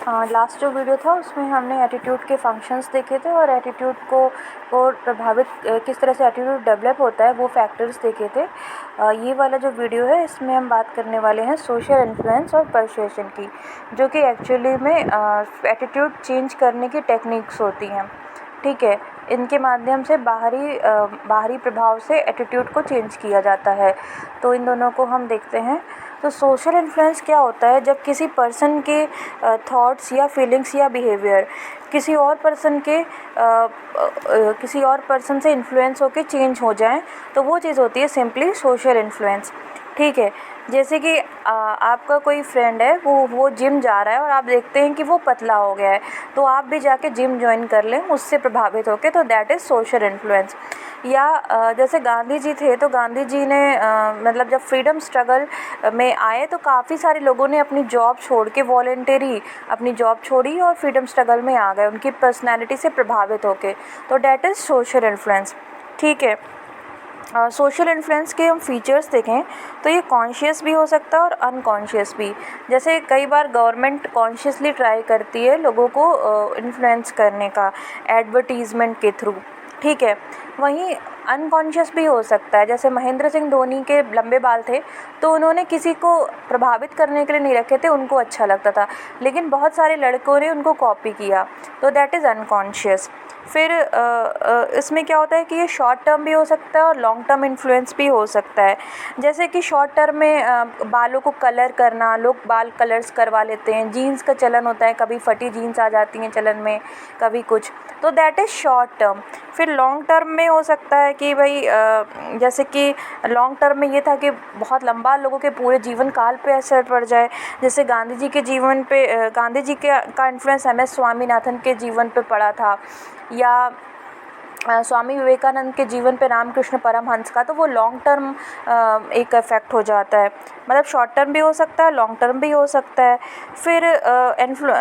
Last जो video था उसमें हमने एटीट्यूड के फंक्शंस देखे थे और एटीट्यूड को प्रभावित किस तरह से एटीट्यूड डेवलप होता है वो फैक्टर्स देखे थे। ये वाला जो वीडियो है इसमें हम बात करने वाले हैं सोशल इन्फ्लुएंस और पर्सुएशन की, जो कि एक्चुअली में एटीट्यूड चेंज करने की टेक्निक्स होती हैं। ठीक है, इनके माध्यम से बाहरी प्रभाव से एटीट्यूड को चेंज किया जाता है। तो इन दोनों को हम देखते हैं। तो सोशल इन्फ्लुएंस क्या होता है? जब किसी पर्सन के थॉट्स या फीलिंग्स या बिहेवियर किसी और पर्सन से इन्फ्लुएंस होकर चेंज हो जाएं, तो वो चीज़ होती है सिंपली सोशल इन्फ्लुएंस। ठीक है, जैसे कि आपका कोई फ्रेंड है, वो जिम जा रहा है और आप देखते हैं कि वो पतला हो गया है, तो आप भी जाके जिम ज्वाइन कर लें उससे प्रभावित होकर, तो दैट इज़ सोशल इन्फ्लुएंस। या जैसे गांधी जी थे, तो गांधी जी ने मतलब जब फ्रीडम स्ट्रगल में आए तो काफ़ी सारे लोगों ने अपनी जॉब छोड़ के वॉलंटरी अपनी जॉब छोड़ी और फ्रीडम स्ट्रगल में आ गए उनकी पर्सनैलिटी से प्रभावित होके, तो दैट इज़ सोशल इन्फ्लुएंस। ठीक है, सोशल इन्फ्लुएंस के हम फीचर्स देखें तो ये कॉन्शियस भी हो सकता है और अनकॉन्शियस भी। जैसे कई बार गवर्नमेंट कॉन्शियसली ट्राई करती है लोगों को इन्फ्लुएंस करने का एडवर्टीज़मेंट के थ्रू। ठीक है, वहीं अनकॉन्शियस भी हो सकता है। जैसे महेंद्र सिंह धोनी के लंबे बाल थे, तो उन्होंने किसी को प्रभावित करने के लिए नहीं रखे थे, उनको अच्छा लगता था, लेकिन बहुत सारे लड़कों ने उनको कॉपी किया, तो दैट इज़ अनकॉन्शियस। फिर इसमें क्या होता है कि ये शॉर्ट टर्म भी हो सकता है और लॉन्ग टर्म इन्फ्लुएंस भी हो सकता है। जैसे कि शॉर्ट टर्म में बालों को कलर करना, लोग बाल कलर्स करवा लेते हैं, जीन्स का चलन होता है, कभी फटी जीन्स आ जाती हैं चलन में, कभी कुछ, तो दैट इज़ शॉर्ट टर्म। फिर लॉन्ग टर्म में हो सकता है कि भाई जैसे कि लॉन्ग टर्म में ये था कि बहुत लंबा लोगों के पूरे जीवन काल पे असर पड़ जाए। जैसे गांधी जी के जीवन पे गांधी जी का इन्फ्लुएंस MS स्वामीनाथन के जीवन पे पड़ा था, या स्वामी विवेकानंद के जीवन पे रामकृष्ण परमहंस का, तो वो लॉन्ग टर्म एक इफ़ेक्ट हो जाता है। मतलब शॉर्ट टर्म भी हो सकता है, लॉन्ग टर्म भी हो सकता है। फिर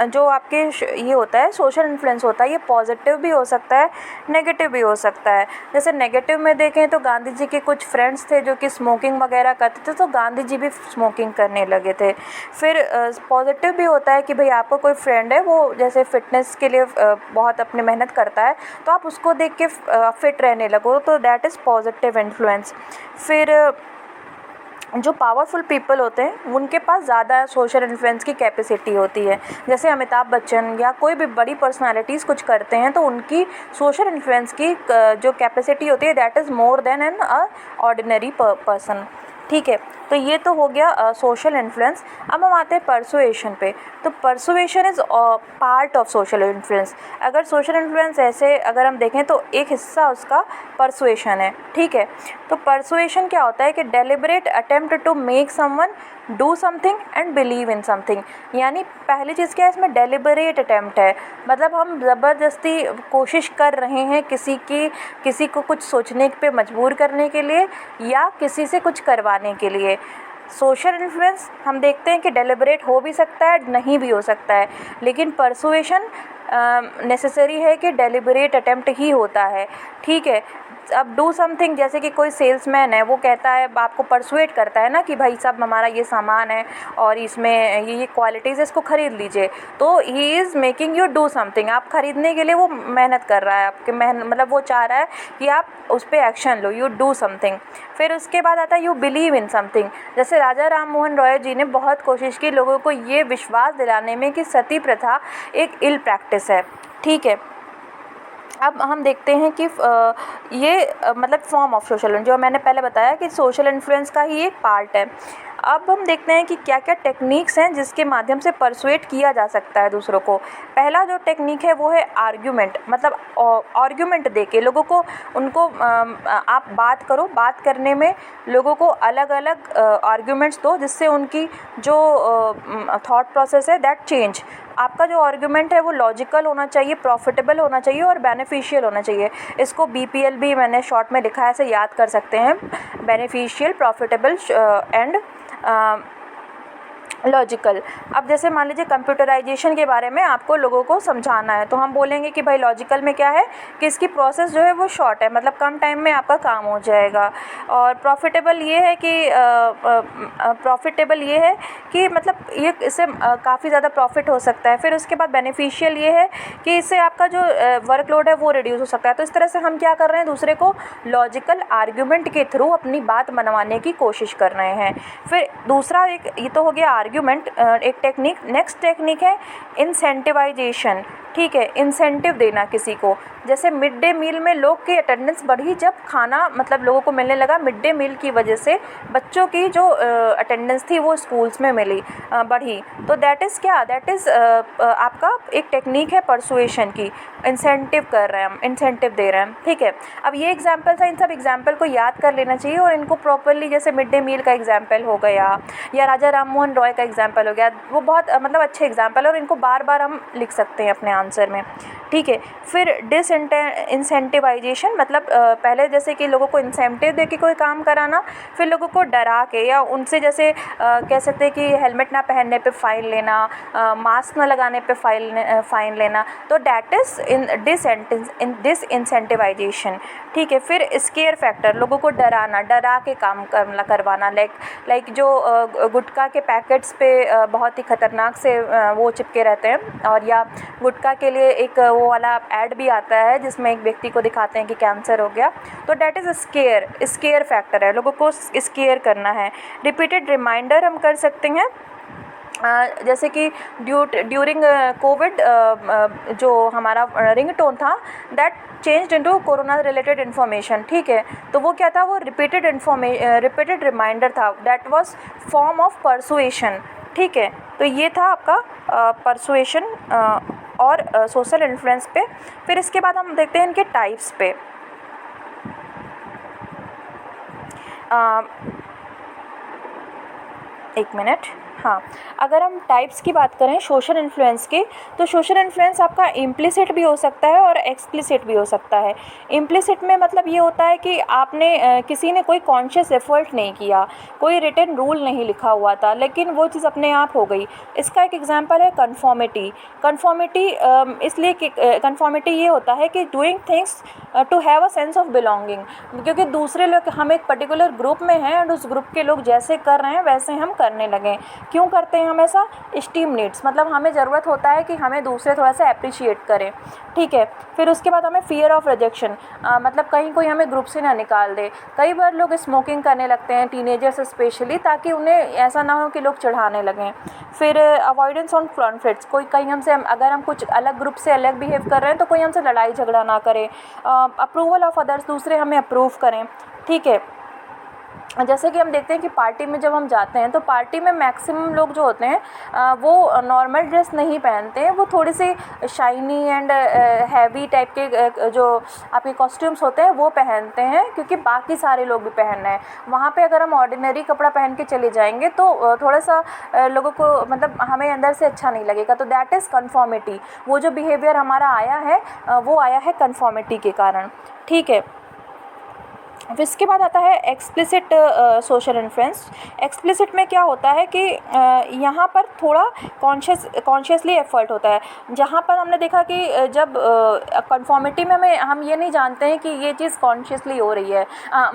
जो आपके ये होता है सोशल इन्फ्लुएंस होता है, ये पॉजिटिव भी हो सकता है, नेगेटिव भी हो सकता है। जैसे नेगेटिव में देखें तो गांधी जी के कुछ फ्रेंड्स थे जो कि स्मोकिंग वगैरह करते थे, तो गांधी जी भी स्मोकिंग करने लगे थे। फिर पॉजिटिव भी होता है कि भाई आपका कोई फ्रेंड है, वो जैसे फ़िटनेस के लिए बहुत अपनी मेहनत करता है, तो आप उसको देख के फिट रहने लगो, तो दैट इज़ पॉजिटिव इन्फ्लुएंस। फिर जो पावरफुल पीपल होते हैं उनके पास ज़्यादा सोशल इन्फ्लुएंस की कैपेसिटी होती है। जैसे अमिताभ बच्चन या कोई भी बड़ी पर्सनालिटीज़ कुछ करते हैं, तो उनकी सोशल इन्फ्लुएंस की जो कैपेसिटी होती है that is more than an ordinary person. ठीक है, तो ये तो हो गया सोशल इन्फ्लुएंस। अब हम आते हैं परसुएशन पे। तो persuasion is part of social influence. अगर सोशल इन्फ्लुएंस ऐसे अगर हम देखें तो एक हिस्सा उसका परसुएशन है। ठीक है, तो परसुएशन क्या होता है कि deliberate attempt to make someone do something and believe in something. यानी पहली चीज़ क्या है, इसमें डेलिबरेट अटेम्प्ट है, मतलब हम ज़बरदस्ती कोशिश कर रहे हैं किसी को कुछ सोचने पे मजबूर करने के लिए या किसी से कुछ करवाने के लिए। सोशल इन्फ्लुएंस हम देखते हैं कि डेलिबरेट हो भी सकता है, नहीं भी हो सकता है, लेकिन परसुएशन नेसेसरी है कि डेलिबरेट अटेम्प्ट ही होता है। ठीक है, अब डू समथिंग, जैसे कि कोई सेल्समैन है, वो कहता है, आपको परसुएट करता है ना कि भाई साहब हमारा ये सामान है और इसमें ये क्वालिटीज़, इसको ख़रीद लीजिए, तो he is making you do something. आप ख़रीदने के लिए वो मेहनत कर रहा है, आपके मतलब वो चाह रहा है कि आप उस पर action low, you do something. फिर उसके बाद आता है यू बिलीव इन समथिंग। जैसे राजा राम मोहन रॉय जी ने बहुत कोशिश की लोगों को ये विश्वास दिलाने में कि सती प्रथा एक इल प्रैक्टिस है। ठीक है, अब हम देखते हैं कि ये मतलब फॉर्म ऑफ सोशल, जो मैंने पहले बताया कि सोशल इन्फ्लुएंस का ही एक पार्ट है। अब हम देखते हैं कि क्या क्या टेक्निक्स हैं जिसके माध्यम से परसुएट किया जा सकता है दूसरों को। पहला जो टेक्निक है वो है आर्ग्यूमेंट, मतलब आर्ग्यूमेंट देके लोगों को उनको आप बात करो, बात करने में लोगों को अलग अलग आर्ग्यूमेंट्स दो, जिससे उनकी जो थॉट प्रोसेस है दैट चेंज। आपका जो आर्ग्यूमेंट है वो लॉजिकल होना चाहिए, प्रॉफिटेबल होना चाहिए और बेनिफिशियल होना चाहिए। इसको BPL भी मैंने शॉर्ट में लिखा है, ऐसे याद कर सकते हैं, बेनिफिशियल, प्रॉफिटेबल एंड लॉजिकल। अब जैसे मान लीजिए कंप्यूटराइजेशन के बारे में आपको लोगों को समझाना है, तो हम बोलेंगे कि भाई लॉजिकल में क्या है कि इसकी प्रोसेस जो है वो शॉर्ट है, मतलब कम टाइम में आपका काम हो जाएगा। और प्रॉफिटेबल ये है कि मतलब ये इससे काफ़ी ज़्यादा प्रॉफिट हो सकता है। फिर उसके बाद बेनिफिशियल ये है कि इससे आपका जो वर्कलोड है वो रिड्यूस हो सकता है। तो इस तरह से हम क्या कर रहे हैं, दूसरे को लॉजिकल आर्ग्यूमेंट के थ्रू अपनी बात मनवाने की कोशिश कर रहे हैं। फिर दूसरा एक ये तो हो गया आर्ग्यूमेंट, एक टेक्निक। नेक्स्ट टेक्निक है इंसेंटिवाइजेशन। ठीक है, इंसेंटिव देना किसी को। जैसे मिड डे मील में लोग की अटेंडेंस बढ़ी, जब खाना मतलब लोगों को मिलने लगा मिड डे मील की वजह से बच्चों की जो अटेंडेंस थी वो स्कूल्स में बढ़ी। तो दैट इज़ आपका एक टेक्निक है परसुएशन की। इंसेंटिव कर रहे हैं हम, इंसेंटिव दे रहे हैं। ठीक है, अब ये एग्जाम्पल था, इन सब एग्जाम्पल को याद कर लेना चाहिए और इनको प्रॉपरली, जैसे मिड डे मील का एग्जाम्पल हो गया या राजा राम मोहन रॉय का एग्जाम्पल हो गया, वो बहुत मतलब अच्छे एग्जाम्पल, और इनको बार बार हम लिख सकते हैं अपने आंसर में। ठीक है, फिर इंसेंटिवाइजेशन, मतलब पहले जैसे कि लोगों को इंसेंटिव दे के कोई काम कराना, फिर लोगों को डरा के या उनसे जैसे कह सकते हैं कि हेलमेट ना पहनने पे फ़ाइन लेना, मास्क ना लगाने पे फ़ाइन लेना, तो डैट इज़ डिसइंसेंटिवाइजेशन। ठीक है, फिर स्केयर फैक्टर, लोगों को डरा के काम करवाना, लाइक जो गुटखा के पैकेट्स पे बहुत ही ख़तरनाक से वो चिपके रहते हैं, और या गुटखा के लिए एक वो वाला ऐड भी आता है जिसमें एक व्यक्ति को दिखाते हैं कि कैंसर हो गया, तो डैट इज़ स्केयर फैक्टर है, लोगों को स्केयर करना है। रिपीटेड रिमाइंडर हम कर सकते हैं, जैसे कि ड्यूरिंग कोविड जो हमारा रिंगटोन था that changed into corona related information. ठीक है, तो वो क्या था, वो रिपीटेड रिमाइंडर था, that was form of persuasion. ठीक है, तो ये था आपका परसुएशन और सोशल इन्फ्लुएंस पे। फिर इसके बाद हम देखते हैं इनके टाइप्स पे। एक मिनट, हाँ, अगर हम टाइप्स की बात करें सोशल इन्फ्लुएंस की, तो सोशल इन्फ्लुएंस आपका इम्प्लिसिट भी हो सकता है और एक्सप्लिसिट भी हो सकता है। इम्प्लिसिट में मतलब ये होता है कि आपने किसी ने कोई कॉन्शियस एफर्ट नहीं किया, कोई रिटन रूल नहीं लिखा हुआ था, लेकिन वो चीज़ अपने आप हो गई। इसका एक एग्जांपल है कन्फॉर्मिटी। इसलिए कि कन्फॉर्मिटी ये होता है कि doing things to have a sense of belonging, क्योंकि दूसरे लोग, हम एक पर्टिकुलर ग्रुप में हैं और उस ग्रुप के लोग जैसे कर रहे हैं वैसे हम करने लगें। क्यों करते हैं हम ऐसा? स्टीम नीड्स, मतलब हमें ज़रूरत होता है कि हमें दूसरे थोड़ा सा अप्रिशिएट करें। ठीक है, फिर उसके बाद हमें फियर ऑफ रिजेक्शन, मतलब कहीं कोई हमें ग्रुप से ना निकाल दे। कई बार लोग स्मोकिंग करने लगते हैं, टीनेजर्स स्पेशली, ताकि उन्हें ऐसा ना हो कि लोग चढ़ाने लगें। फिर अवॉइडेंस ऑन कॉन्फ्लिक्ट्स, कोई कहीं अगर हम कुछ अलग ग्रुप से अलग बिहेव कर रहे हैं तो कोई हमसे लड़ाई झगड़ा ना करे। अप्रूवल ऑफ अदर्स, दूसरे हमें अप्रूव करें। ठीक है, जैसे कि हम देखते हैं कि पार्टी में जब हम जाते हैं तो पार्टी में मैक्सिमम लोग जो होते हैं वो नॉर्मल ड्रेस नहीं पहनते हैं, वो थोड़ी सी शाइनी एंड हैवी टाइप के जो आपके कॉस्ट्यूम्स होते हैं वो पहनते हैं, क्योंकि बाकी सारे लोग भी पहन रहे हैं। वहाँ पे अगर हम ऑर्डिनरी कपड़ा पहन के चले जाएंगे तो थोड़ा सा लोगों को मतलब हमें अंदर से अच्छा नहीं लगेगा। तो दैट इज़ कन्फॉर्मिटी, वो जो बिहेवियर हमारा आया है वो आया है कन्फॉर्मिटी के कारण। ठीक है, फिर इसके बाद आता है एक्सप्लिसिट सोशल इन्फ्लुएंस। एक्सप्लिसिट में क्या होता है कि यहाँ पर थोड़ा कॉन्शियसली एफर्ट होता है, जहाँ पर हमने देखा कि जब कन्फॉर्मिटी में हम ये नहीं जानते हैं कि ये चीज़ कॉन्शियसली हो रही है,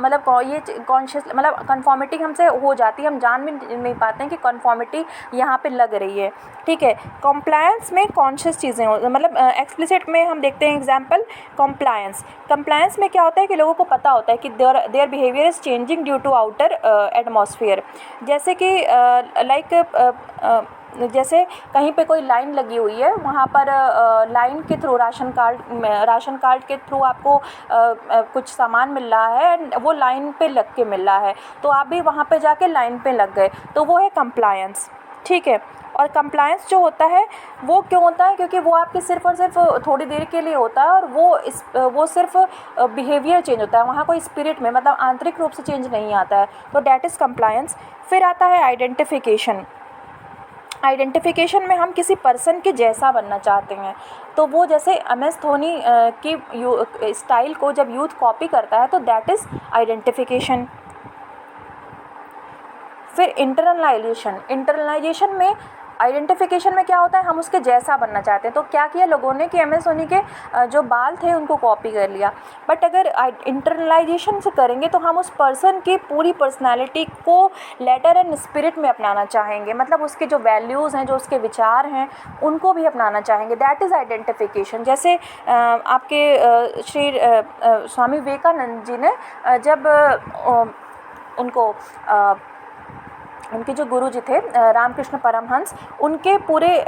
मतलब ये कॉन्शियस मतलब कन्फॉर्मिटी हमसे हो जाती है, हम जान भी नहीं पाते हैं कि कन्फॉर्मिटी यहाँ पे लग रही है। ठीक है, कॉम्प्लायंस में कॉन्शियस चीज़ें हो, मतलब एक्सप्लिसिट में हम देखते हैं एग्जाम्पल कंप्लायंस में क्या होता है कि लोगों को पता होता है कि their behaviour is changing due to outer atmosphere. जैसे कि जैसे कहीं पे कोई लाइन लगी हुई है, वहाँ पर लाइन के थ्रू राशन कार्ड के थ्रू आपको कुछ सामान मिल रहा है, वो लाइन पे लग के मिल रहा है, तो आप भी वहाँ पे जाके लाइन पे लग गए, तो वो है कंप्लायंस। ठीक है, और कंप्लायंस जो होता है वो क्यों होता है? क्योंकि वो आपके सिर्फ और सिर्फ थोड़ी देर के लिए होता है, और वो सिर्फ बिहेवियर चेंज होता है, वहाँ कोई स्पिरिट में मतलब आंतरिक रूप से चेंज नहीं आता है, तो दैट इज़ कंप्लायंस। फिर आता है आइडेंटिफिकेशन में हम किसी पर्सन के जैसा बनना चाहते हैं, तो वो जैसे MS धोनी की स्टाइल को जब यूथ कॉपी करता है तो दैट इज़ आइडेंटिफिकेशन। फिर इंटरनलाइजेशन में आइडेंटिफिकेशन में क्या होता है, हम उसके जैसा बनना चाहते हैं। तो क्या किया लोगों ने कि एम एस धोनी के जो बाल थे उनको कॉपी कर लिया। बट अगर इंटरनलाइजेशन से करेंगे तो हम उस पर्सन की पूरी पर्सनालिटी को लेटर एंड स्पिरिट में अपनाना चाहेंगे, मतलब उसके जो वैल्यूज़ हैं, जो उसके विचार हैं, उनको भी अपनाना चाहेंगे। That is identification. जैसे आपके श्री स्वामी विवेकानंद जी ने जब उनको उनके जो गुरु जी थे रामकृष्ण परमहंस, उनके पूरे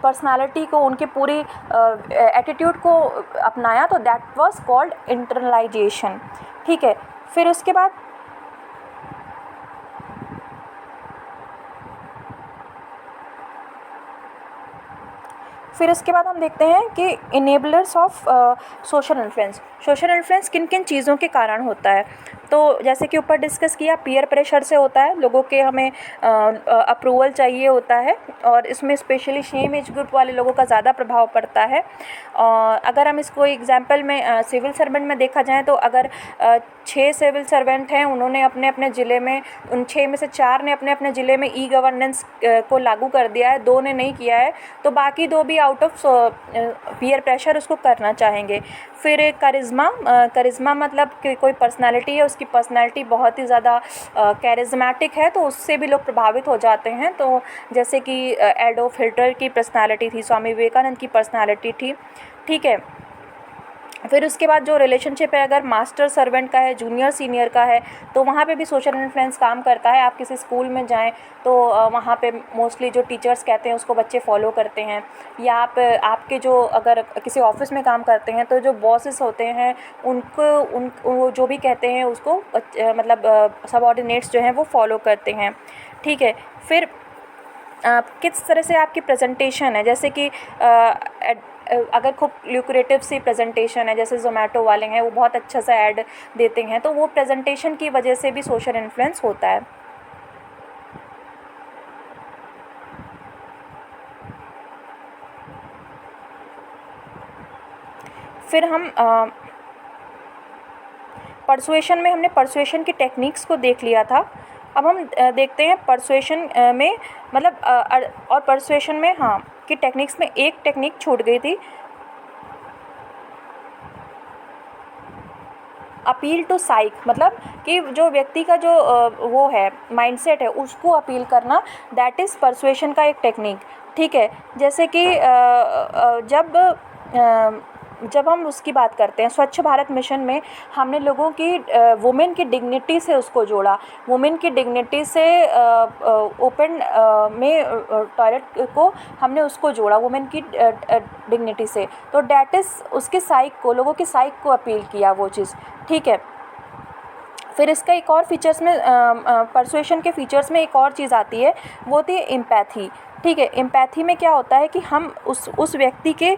पर्सनालिटी को, उनके पूरी एटीट्यूड को अपनाया, तो दैट वाज कॉल्ड इंटरनलाइजेशन। ठीक है। फिर उसके बाद हम देखते हैं कि enablers of social influence. Social influence किन किन चीज़ों के कारण होता है। तो जैसे कि ऊपर डिस्कस किया, पीयर प्रेशर से होता है, लोगों के हमें अप्रूवल चाहिए होता है, और इसमें स्पेशली सेम एज ग्रुप वाले लोगों का ज़्यादा प्रभाव पड़ता है। अगर हम इसको एग्जांपल में सिविल सर्वेंट में देखा जाए, तो अगर 6 सिविल सर्वेंट हैं, उन्होंने अपने अपने ज़िले में, उन 6 में से 4 ने अपने अपने ज़िले में ई गवर्नेंस को लागू कर दिया है, 2 ने नहीं किया है, तो बाकी 2 भी आउट ऑफ पीयर प्रेशर उसको करना चाहेंगे। फिर करिश्मा मतलब कि कोई पर्सनालिटी है, उसकी पर्सनालिटी बहुत ही ज़्यादा कैरिज्मेटिक है, तो उससे भी लोग प्रभावित हो जाते हैं। तो जैसे कि एडोल्फ हिटलर की पर्सनालिटी थी, स्वामी विवेकानंद की पर्सनालिटी थी। ठीक है। फिर उसके बाद जो रिलेशनशिप है, अगर मास्टर सर्वेंट का है, जूनियर सीनियर का है, तो वहाँ पे भी सोशल इन्फ्लुएंस काम करता है। आप किसी स्कूल में जाएं तो वहाँ पे मोस्टली जो टीचर्स कहते हैं उसको बच्चे फॉलो करते हैं, या आप आपके जो अगर किसी ऑफिस में काम करते हैं तो जो बॉसेस होते हैं वो जो भी कहते हैं उसको मतलब सबऑर्डिनेट्स जो हैं वो फॉलो करते हैं। ठीक है। फिर किस तरह से आपकी प्रेजेंटेशन है, जैसे कि अगर खूब ल्यूक्रेटिव सी प्रेजेंटेशन है, जैसे ज़ोमैटो वाले हैं, वो बहुत अच्छा सा ऐड देते हैं, तो वो प्रेजेंटेशन की वजह से भी सोशल इन्फ्लुएंस होता है। फिर हम परसुएशन में हमने परसुएशन की टेक्निक्स को देख लिया था। अब हम देखते हैं परसुएशन में मतलब और परसुएशन में कि टेक्निक्स में एक टेक्निक छूट गई थी, अपील टू साइक, मतलब कि जो व्यक्ति का जो वो है माइंडसेट है उसको अपील करना, दैट इज़ परसुएशन का एक टेक्निक। ठीक है। जैसे कि जब हम उसकी बात करते हैं, स्वच्छ भारत मिशन में हमने लोगों की वुमेन की डिग्निटी से उसको जोड़ा, वुमेन की डिग्निटी से ओपन में टॉयलेट को हमने उसको जोड़ा वुमेन की डिग्निटी से, तो डैट इज़ उसके साइक को, लोगों की साइक को अपील किया वो चीज़। ठीक है। फिर इसका एक और फीचर्स में परसुएशन के फीचर्स में एक और चीज़ आती है, वो होती है एम्पैथी। ठीक है। एम्पैथी में क्या होता है कि हम उस व्यक्ति के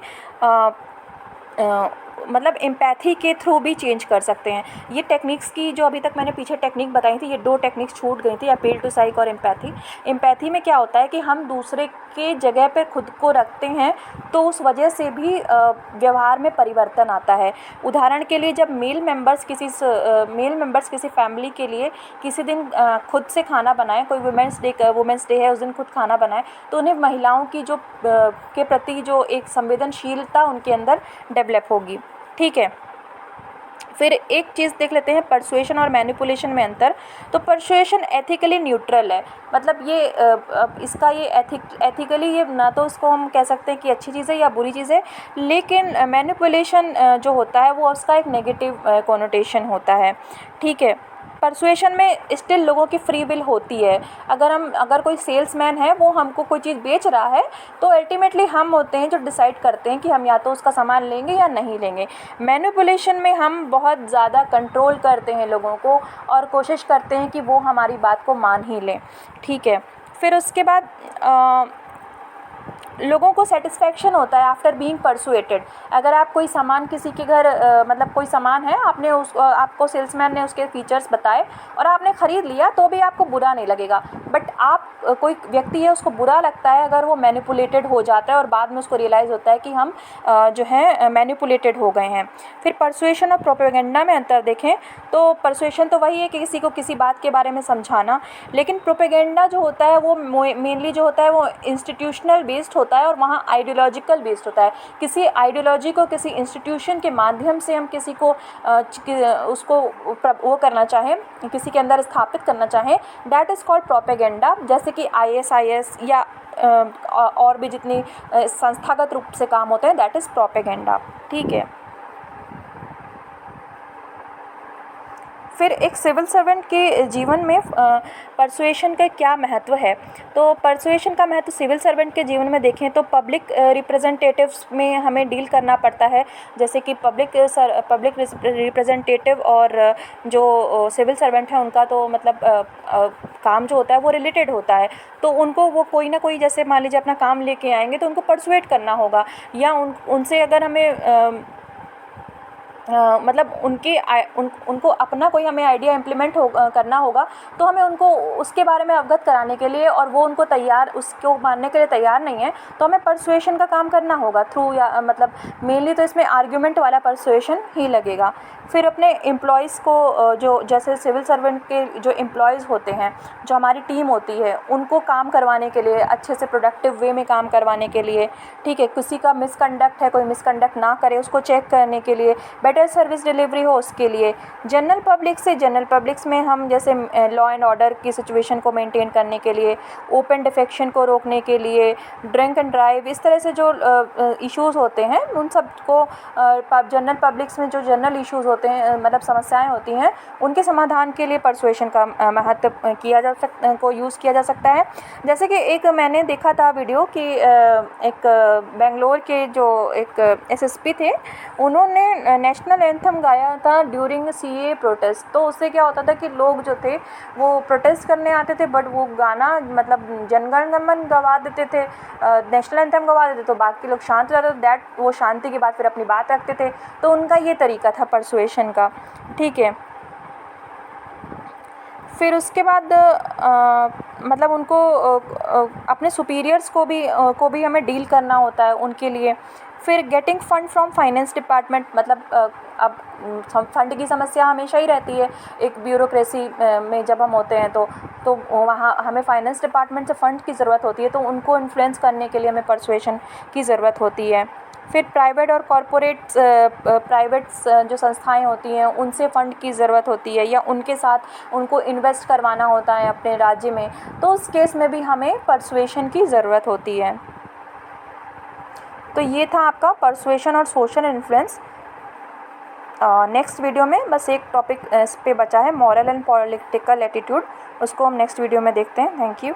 मतलब एम्पैथी के थ्रू भी चेंज कर सकते हैं। ये टेक्निक्स की जो अभी तक मैंने पीछे टेक्निक बताई थी, ये 2 टेक्निक्स छूट गई थी, अपील टू साइक और एम्पैथी। एम्पैथी में क्या होता है कि हम दूसरे के जगह पे खुद को रखते हैं, तो उस वजह से भी व्यवहार में परिवर्तन आता है। उदाहरण के लिए, जब मेल मेंबर्स किसी फैमिली के लिए किसी दिन खुद से खाना बनाएं, कोई वुमेंस डे है, उस दिन खुद खाना बनाएं, तो उन्हें महिलाओं की जो के प्रति जो एक संवेदनशीलता उनके अंदर डेवलप होगी। ठीक है। फिर एक चीज़ देख लेते हैं परसुएशन और मैनिपुलेशन में अंतर। तो परसुएशन एथिकली न्यूट्रल है, मतलब ये इसका ये एथिकली ये ना तो इसको हम कह सकते हैं कि अच्छी चीज़ है या बुरी चीज़ है, लेकिन मैनिपुलेशन जो होता है वो उसका एक नेगेटिव कोनोटेशन होता है। ठीक है। परसुएशन में स्टिल लोगों की फ्री विल होती है। अगर कोई सेल्समैन है, वो हमको कोई चीज़ बेच रहा है, तो अल्टीमेटली हम होते हैं जो डिसाइड करते हैं कि हम या तो उसका सामान लेंगे या नहीं लेंगे। मैनिपुलेशन में हम बहुत ज़्यादा कंट्रोल करते हैं लोगों को और कोशिश करते हैं कि वो हमारी बात को मान ही लें। ठीक है। फिर उसके बाद लोगों को सेटिस्फेक्शन होता है आफ्टर बीइंग परसुएटेड। अगर आप कोई सामान किसी के घर मतलब कोई सामान है, आपने आपको सेल्समैन ने उसके फीचर्स बताए और आपने ख़रीद लिया, तो भी आपको बुरा नहीं लगेगा। बट आप कोई व्यक्ति है उसको बुरा लगता है अगर वो मैनिपुलेटेड हो जाता है और बाद में उसको रियलाइज़ होता है कि हम जो है मैनिपुलेटेड हो गए हैं। फिर परसुएशन और प्रोपेगेंडा में अंतर देखें तो परसुएशन तो वही है कि किसी को किसी बात के बारे में समझाना, लेकिन प्रोपेगेंडा जो होता है वो मेनली जो होता है वो इंस्टीट्यूशनल बेस्ड होता है और वहाँ आइडियोलॉजिकल बेस्ड होता है। किसी आइडियोलॉजी को किसी इंस्टीट्यूशन के माध्यम से हम किसी को उसको वो करना चाहें, किसी के अंदर स्थापित करना चाहें, दैट इज़ कॉल्ड प्रोपेगेंडा। जैसे कि ISIS या और भी जितनी संस्थागत रूप से काम होते हैं, दैट इज़ प्रोपेगेंडा। ठीक है। फिर एक सिविल सर्वेंट के जीवन में परसुएशन का क्या महत्व है? तो परसुएशन का महत्व सिविल सर्वेंट के जीवन में देखें तो पब्लिक रिप्रेजेंटेटिव्स में हमें डील करना पड़ता है। जैसे कि पब्लिक रिप्रेजेंटेटिव और जो सिविल सर्वेंट हैं उनका तो मतलब काम जो होता है वो रिलेटेड होता है, तो उनको वो कोई ना कोई, जैसे मान लीजिए अपना काम लेके आएंगे तो उनको परसुएट करना होगा, या उनसे अगर हमें मतलब उनको अपना कोई हमें आइडिया इम्प्लीमेंट करना होगा, तो हमें उनको उसके बारे में अवगत कराने के लिए, और वो उनको उसको मानने के लिए तैयार नहीं है, तो हमें परसुएशन का काम करना होगा थ्रू, या मतलब मेनली तो इसमें आर्ग्यूमेंट वाला परसुएशन ही लगेगा। फिर अपने एम्प्लॉयज़ को जो जैसे सिविल सर्वेंट के जो एम्प्लॉयज़ होते हैं, जो हमारी टीम होती है, उनको काम करवाने के लिए, अच्छे से प्रोडक्टिव वे में काम करवाने के लिए, ठीक है, किसी का मिसकंडक्ट है, कोई मिसकंडक्ट ना करे उसको चेक करने के लिए, बेटर सर्विस डिलीवरी हो उसके लिए। जनरल पब्लिक्स में हम जैसे लॉ एंड ऑर्डर की सिचुएशन को मेंटेन करने के लिए, ओपन डिफेक्शन को रोकने के लिए, ड्रिंक एंड ड्राइव, इस तरह से जो इश्यूज़ होते हैं उन सब को जनरल पब्लिक्स में जो जनरल इश्यूज़ होते हैं, मतलब समस्याएं होती हैं, उनके समाधान के लिए परसुएशन का महत्व यूज़ किया जा सकता है। जैसे कि एक मैंने देखा था वीडियो कि एक बेंगलोर के जो एक SSP थे, उन्होंने नेशनल एंथम गाया था ड्यूरिंग CAA प्रोटेस्ट। तो उससे क्या होता था कि लोग जो थे वो प्रोटेस्ट करने आते थे, बट वो गाना मतलब जनगण मन गवा देते थे, नेशनल एंथम गवा देते, तो बाकी लोग शांत रहते, दैट वो शांति के बाद फिर अपनी बात रखते थे। तो उनका ये तरीका था परसुएशन का। ठीक है। फिर उसके बाद मतलब उनको अपने सुपीरियर्स को भी हमें डील करना होता है उनके लिए। फिर getting fund from finance department, मतलब अब फंड की समस्या हमेशा ही रहती है एक ब्यूरोक्रेसी में जब हम होते हैं, तो वहाँ हमें फाइनेंस डिपार्टमेंट से फंड की ज़रूरत होती है, तो उनको इन्फ्लुएंस करने के लिए हमें परसुएशन की ज़रूरत होती है। फिर प्राइवेट और प्राइवेट जो संस्थाएं होती हैं उनसे फ़ंड की ज़रूरत होती है, या उनके साथ उनको इन्वेस्ट करवाना होता है अपने राज्य में, तो उस केस में भी हमें परसुएशन की ज़रूरत होती है। तो ये था आपका परसुएशन और सोशल इन्फ्लुएंस। नेक्स्ट वीडियो में बस एक टॉपिक इस पे बचा है, मॉरल एंड पॉलिटिकल एटीट्यूड, उसको हम नेक्स्ट वीडियो में देखते हैं। Thank you.